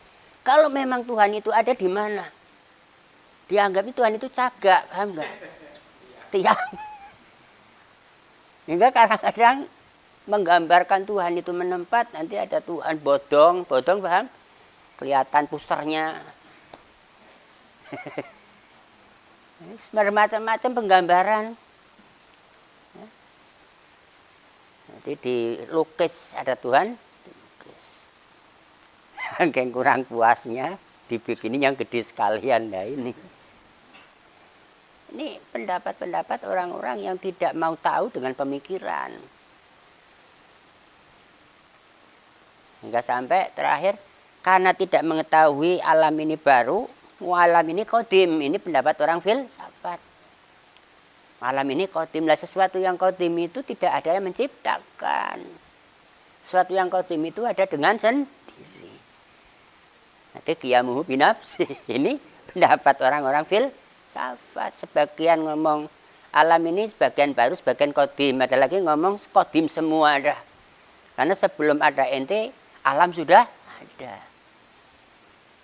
Kalau memang Tuhan itu ada di mana? Dianggap Tuhan itu cagak, paham enggak? Tiang. Hingga kadang-kadang menggambarkan Tuhan itu menempat, nanti ada Tuhan bodong paham? Kelihatan pusernya. Macam-macam penggambaran. Nanti dilukis ada Tuhan, dilukis. Yang kurang puasnya dibikinin yang gede sekalian. Nah ini pendapat-pendapat orang-orang yang tidak mau tahu dengan pemikiran. Hingga sampai terakhir, karena tidak mengetahui alam ini baru, alam ini qadim. Ini pendapat orang filsafat. Alam ini qadim. Lah sesuatu yang qadim itu tidak ada yang menciptakan. Sesuatu yang qadim itu ada dengan sendiri. Nanti qiyamuhu binafsi. Ini pendapat orang-orang filsafat. Sebagian ngomong alam ini sebagian baru, sebagian qadim. Ada lagi ngomong qadim semua ada. Karena sebelum ada ente, alam sudah ada.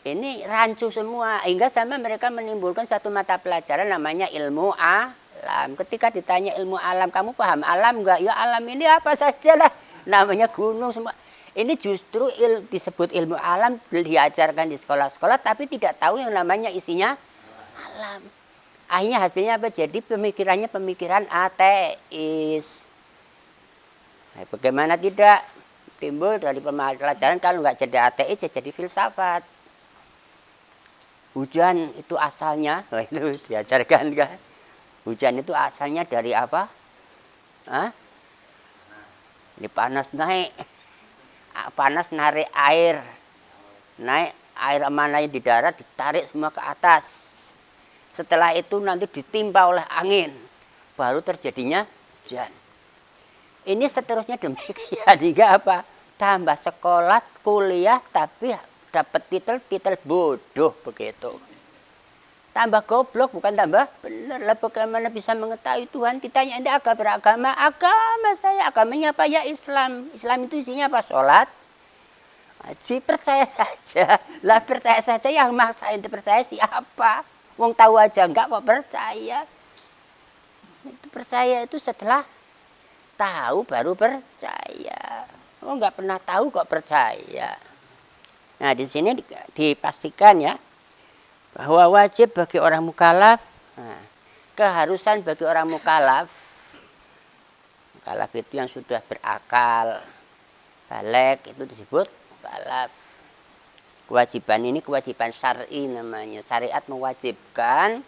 Ini rancu semua. Hingga sama mereka menimbulkan satu mata pelajaran namanya ilmu alam. Ketika ditanya ilmu alam, kamu paham alam enggak? Ya alam ini apa saja lah. Namanya gunung semua. Ini justru disebut ilmu alam, diajarkan di sekolah-sekolah, tapi tidak tahu yang namanya isinya alam. Akhirnya hasilnya apa? Jadi pemikirannya pemikiran ateis. Nah, bagaimana tidak? Timbul dari pelajaran kalau nggak jadi ateis ya jadi filsafat. Hujan itu asalnya, itu diajarkan kan? Hujan itu asalnya dari apa? Hah? Ini panas naik, panas narik air, naik air mana yang di darat ditarik semua ke atas. Setelah itu nanti ditimpa oleh angin, baru terjadinya hujan. Ini seterusnya demikian, hingga apa? Tambah sekolah, kuliah, tapi dapat titel bodoh begitu. Tambah goblok, bukan tambah benar. Lah bagaimana bisa mengetahui Tuhan? Ditanya, Anda beragama? Agama saya, agamanya apa? Ya Islam. Islam itu isinya apa? Sholat, haji, percaya saja. Lah percaya saja, yang maksa itu percaya siapa? Wong tahu aja enggak kok percaya. Percaya itu setelah tahu baru percaya. Oh, nggak pernah tahu kok percaya. Nah, di sini dipastikan ya bahwa wajib bagi orang mukallaf, keharusan bagi orang mukallaf itu yang sudah berakal, baligh itu disebut mukallaf. Kewajiban ini kewajiban syar'i namanya. Syariat mewajibkan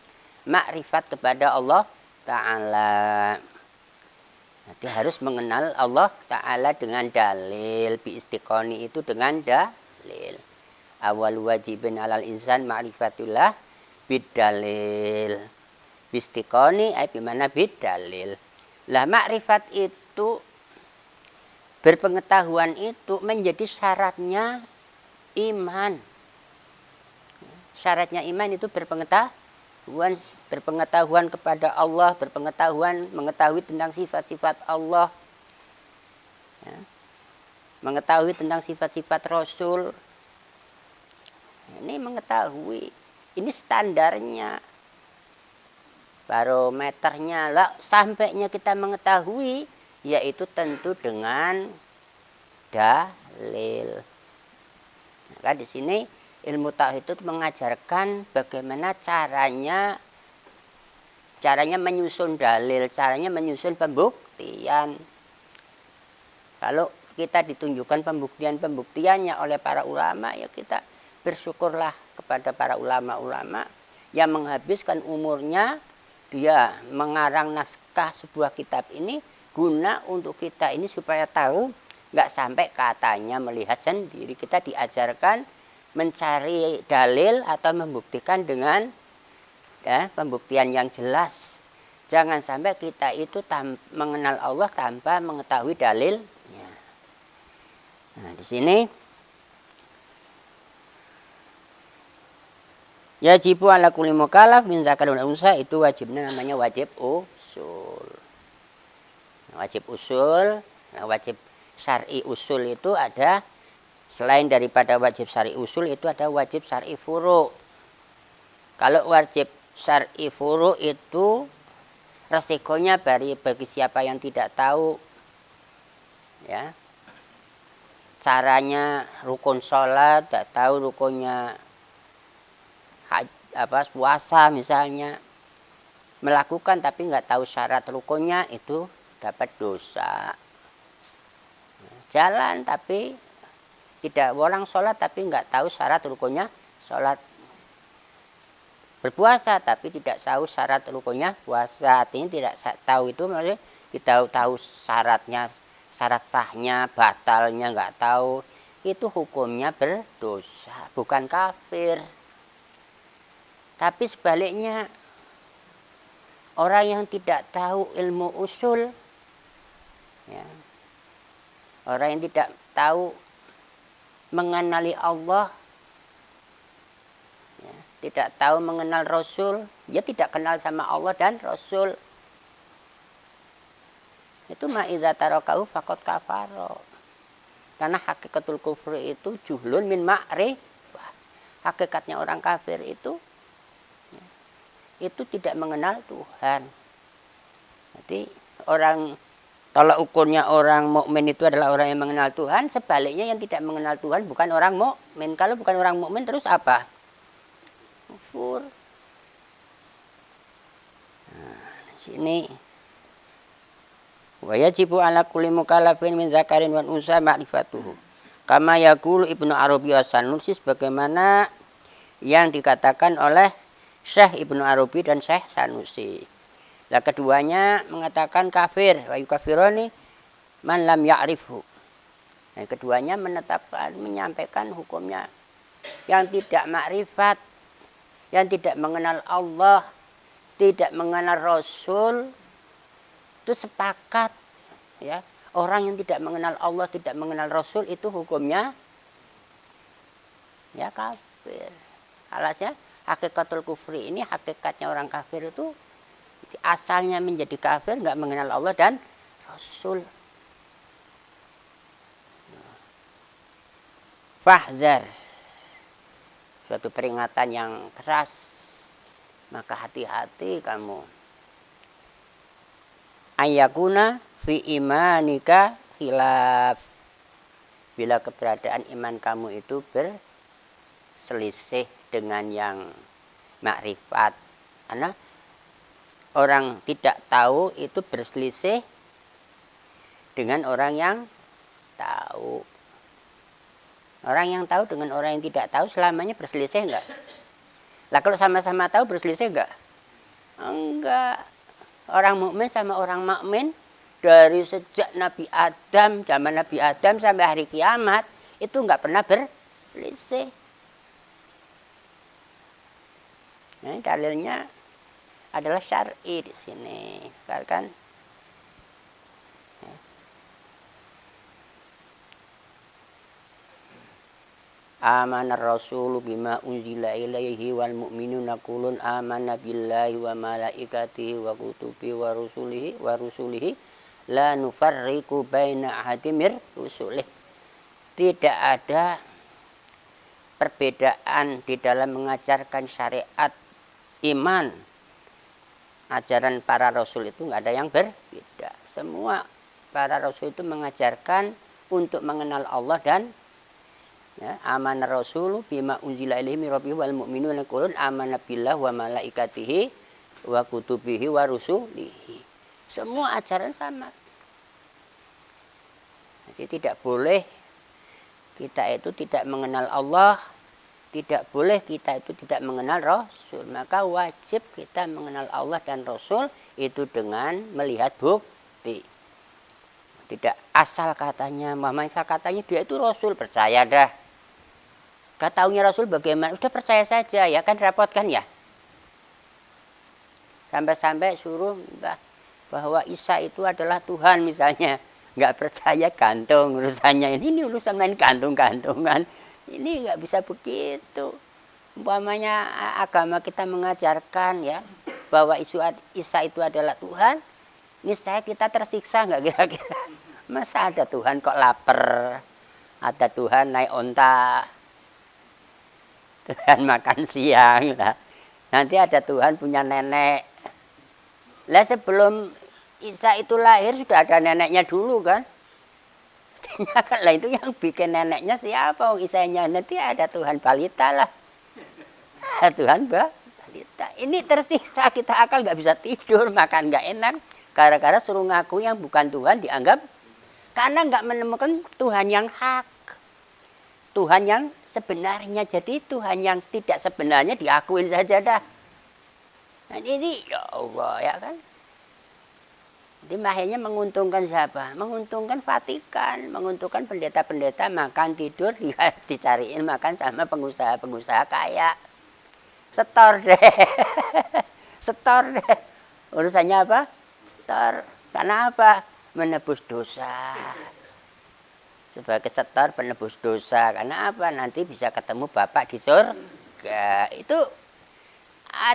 makrifat kepada Allah Ta'ala. Nanti harus mengenal Allah Ta'ala dengan dalil. Bi istiqoni itu dengan dalil. Awal wajibin alal insan ma'rifatullah bidalil. Bi istiqoni bimana bidalil. Lah makrifat itu, berpengetahuan itu menjadi syaratnya iman. Syaratnya iman itu berpengetahuan kepada Allah, mengetahui tentang sifat-sifat Allah. Ya. Mengetahui tentang sifat-sifat Rasul. Ini mengetahui. Ini standarnya. Barometernya lah, sampainya kita mengetahui, yaitu tentu dengan dalil. Maka di sini ilmu tauhid itu mengajarkan bagaimana caranya menyusun dalil, caranya menyusun pembuktian. Kalau kita ditunjukkan pembuktiannya oleh para ulama, ya kita bersyukurlah kepada para ulama-ulama yang menghabiskan umurnya dia mengarang naskah sebuah kitab ini guna untuk kita ini supaya tahu, nggak sampai katanya melihat sendiri. Kita diajarkan mencari dalil atau membuktikan dengan pembuktian yang jelas. Jangan sampai kita itu mengenal Allah tanpa mengetahui dalilnya. Nah, di sini yajibu ala kulli mukallaf min dzakar wal unsa, itu wajibnya namanya wajib usul. Wajib usul, nah, wajib syar'i usul itu ada, selain daripada wajib syar'i usul itu ada wajib syar'i furu'. Kalau wajib syar'i furu' itu resikonya bagi siapa yang tidak tahu, ya, caranya rukun sholat, tidak tahu rukunnya puasa misalnya, melakukan tapi nggak tahu syarat rukunnya, itu dapat dosa. Jalan tapi tidak, orang sholat tapi nggak tahu syarat rukunnya sholat. Berpuasa tapi tidak tahu syarat rukunnya puasa, artinya tidak tahu, itu maksudnya tidak tahu syaratnya, syarat sahnya, batalnya nggak tahu, itu hukumnya berdosa, bukan kafir. Tapi sebaliknya, orang yang tidak tahu ilmu usul, ya, orang yang tidak tahu mengenali Allah, ya, tidak tahu mengenal Rasul, ya tidak kenal sama Allah dan Rasul, itu ma'idza tarakahu faqad kafara. Karena hakikatul kufri itu juhlun min ma'rifah. Hakikatnya orang kafir itu tidak mengenal Tuhan. Jadi orang, tolak ukurnya orang mukmin itu adalah orang yang mengenal Tuhan. Sebaliknya yang tidak mengenal Tuhan bukan orang mukmin. Kalau bukan orang mukmin terus apa? Kufur. Nah, di sini wa yajibu ala kulli mukallafin min zakarin wa unsa ma'rifatuhu. Kama yaqulu Ibnu Arabi as-Sanusi, bagaimana yang dikatakan oleh Syekh Ibnu Arabi dan Syekh Sanusi. Nah, keduanya mengatakan kafir, wa yukafironi man lam ya'rifhu. Nah, keduanya menyampaikan hukumnya. Yang tidak makrifat, yang tidak mengenal Allah, tidak mengenal Rasul, itu sepakat, ya. Orang yang tidak mengenal Allah, tidak mengenal Rasul, itu hukumnya ya kafir. Alasnya hakikatul kufri ini, hakikatnya orang kafir itu asalnya menjadi kafir, nggak mengenal Allah dan Rasul. Fahzar, suatu peringatan yang keras, maka hati-hati kamu. Ayakuna fi imanika khilaf, bila keberadaan iman kamu itu berselisih dengan yang makrifat. Karena orang tidak tahu itu berselisih dengan orang yang tahu. Orang yang tahu dengan orang yang tidak tahu selamanya berselisih enggak? Lah kalau sama-sama tahu berselisih enggak? Enggak. Orang mukmin sama orang mukmin dari sejak Nabi Adam, zaman Nabi Adam sampai hari kiamat itu enggak pernah berselisih. Nah, dalilnya adalah syar'i di sini, kan? Amanar rasulu bima unzila ilaihi wal mu'minuna kullun amana billahi wa malaikatihi wa kutubihi wa rusulihi la nufarriqu baina ahadin mir rusulih. Tidak ada perbedaan di dalam mengajarkan syariat iman. Ajaran para rasul itu nggak ada yang berbeda. Semua para rasul itu mengajarkan untuk mengenal Allah dan ya, amana rasulu bima unzila ilaihi min rabbih wal mu'minuna yaqulun amana billah wa malaikatihi wa kutubihi wa rusulihi. Semua ajaran sama. Jadi tidak boleh kita itu tidak mengenal Allah, tidak boleh kita itu tidak mengenal Rasul. Maka wajib kita mengenal Allah dan Rasul itu dengan melihat bukti. Tidak asal katanya, asal katanya dia itu Rasul, percaya dah. Gak taunya Rasul bagaimana, udah percaya saja ya kan, repot kan ya. Sampai-sampai suruh bahwa Isa itu adalah Tuhan misalnya. Nggak percaya gantung urusannya. Ini urusan main gantung-gantungan. Ini nggak bisa begitu. Umpamanya agama kita mengajarkan ya bahwa Isa itu adalah Tuhan. Ini kita tersiksa nggak kira-kira? Masa ada Tuhan kok lapar? Ada Tuhan naik onta. Tuhan makan siang lah. Nanti ada Tuhan punya nenek. Lah sebelum Isa itu lahir sudah ada neneknya dulu kan. Lah itu yang bikin neneknya siapa? Isanya nanti ada Tuhan balita lah. Tuhan balita. Ini tersiksa, kita akal nggak bisa tidur, makan nggak enak. Gara-gara suruh ngaku yang bukan Tuhan dianggap. Karena nggak menemukan Tuhan yang hak. Tuhan yang sebenarnya. Jadi Tuhan yang tidak sebenarnya diakuin saja dah. Nah ini ya Allah ya kan. Jadi akhirnya menguntungkan siapa? Menguntungkan Vatikan, menguntungkan pendeta-pendeta makan tidur dicariin makan sama pengusaha-pengusaha kaya. Setor deh. Setor deh. Urusannya apa? Setor. Karena apa? Menebus dosa. Sebagai setor penebus dosa. Karena apa? Nanti bisa ketemu Bapak di surga. Itu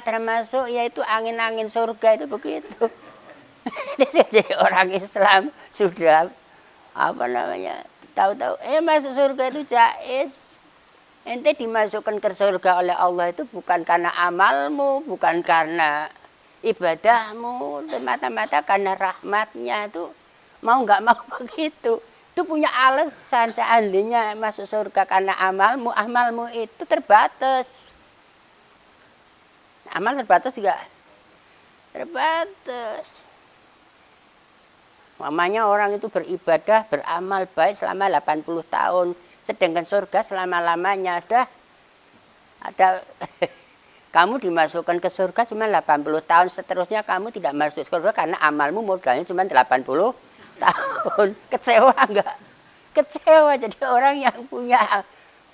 termasuk yaitu angin-angin surga itu begitu. Jadi orang Islam sudah apa namanya tahu-tahu masuk surga itu jaiz. Ente dimasukkan ke surga oleh Allah itu bukan karena amalmu, bukan karena ibadahmu, semata-mata karena rahmatnya itu mau nggak mau begitu. Itu punya alasan. Seandainya masuk surga karena amalmu itu terbatas. Amal terbatas juga terbatas. Mamanya orang itu beribadah, beramal baik selama 80 tahun. Sedangkan surga selama-lamanya ada kamu dimasukkan ke surga cuma 80 tahun. Seterusnya kamu tidak masuk surga karena amalmu modalnya cuma 80 tahun. Kecewa enggak? Kecewa. Jadi orang yang punya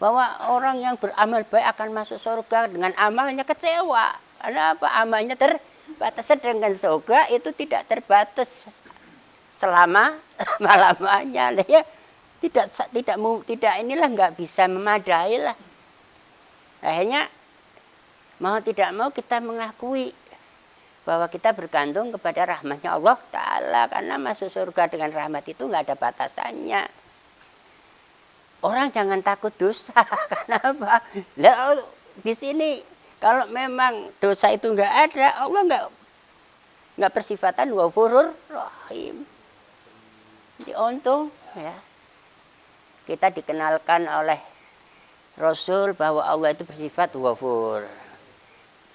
bahwa orang yang beramal baik akan masuk surga dengan amalnya kecewa. Karena apa? Amalnya terbatas. Sedangkan surga itu tidak terbatas selama lamanya ya, tidak inilah nggak bisa memadai lah. Akhirnya mau tidak mau kita mengakui bahwa kita bergantung kepada rahmatnya Allah Ta'ala, karena masuk surga dengan rahmat itu nggak ada batasannya. Orang jangan takut dosa. Kenapa? Lah di sini kalau memang dosa itu nggak ada, Allah nggak bersifatan Ghafurur Rahim. Jadi untung ya kita dikenalkan oleh Rasul bahwa Allah itu bersifat Ghafur.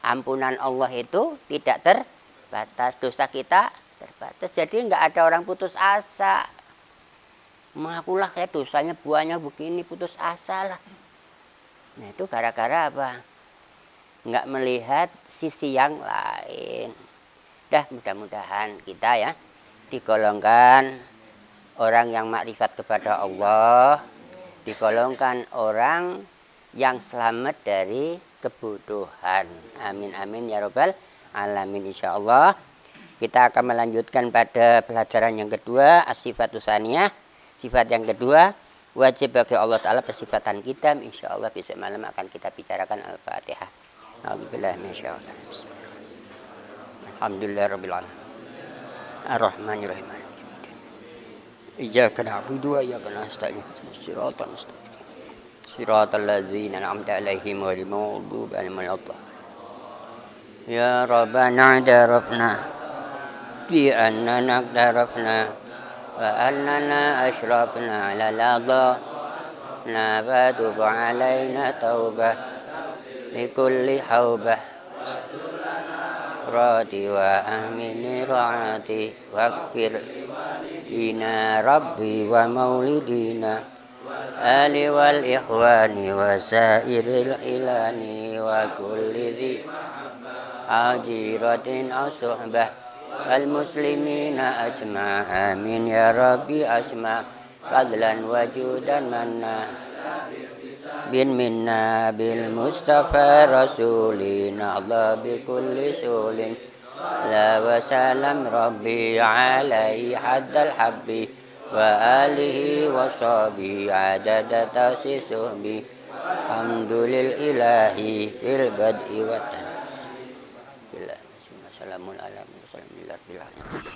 Ampunan Allah itu tidak terbatas, dosa kita terbatas. Jadi nggak ada orang putus asa. Mengakulah kayak dosanya buahnya begini, putus asa lah. Nah itu gara-gara apa? Nggak melihat sisi yang lain. Mudah-mudahan kita ya digolongkan orang yang makrifat kepada Allah, digolongkan orang yang selamat dari kebodohan. Amin amin ya robbal alamin. Insyaallah kita akan melanjutkan pada pelajaran yang kedua, as-sifatus tsaniyah. Sifat yang kedua, wajib bagi Allah Ta'ala persifatan kita. Insyaallah besok malam akan kita bicarakan Al-Fatihah. A'udzubillahi minasyaitonir rajim. Alhamdulillahirabbil alamin. Ar-Rahmanir Rahim. إياك نعبد وإياك نستعين صراط المستقيم صراط الذين أنعمت عليهم غير المغضوب عليهم ولا الضالين. يا ربنا اعترفنا بأننا اقترفنا وأننا أشرفنا على الأعضاء فتب علينا توبة لكل حوبة راتي وأمن رعاتي واغفر لنا ربي ومولدينا آل والإخوان وسائر الإلان وكل ذي عجيرة أو صحبة المسلمين أجمع آمين يا ربي أسمع فضلا وجودا منا منا بالمصطفى رسولي نهضى بكل سول لا وسلم ربي عليه حد الحب وآله وصحبه عدد تأسيسه به الحمد لله في البدء والتنفيذ. Bismillahirrahmanirrahim. Assalamualaikum warahmatullahi wabarakatuh.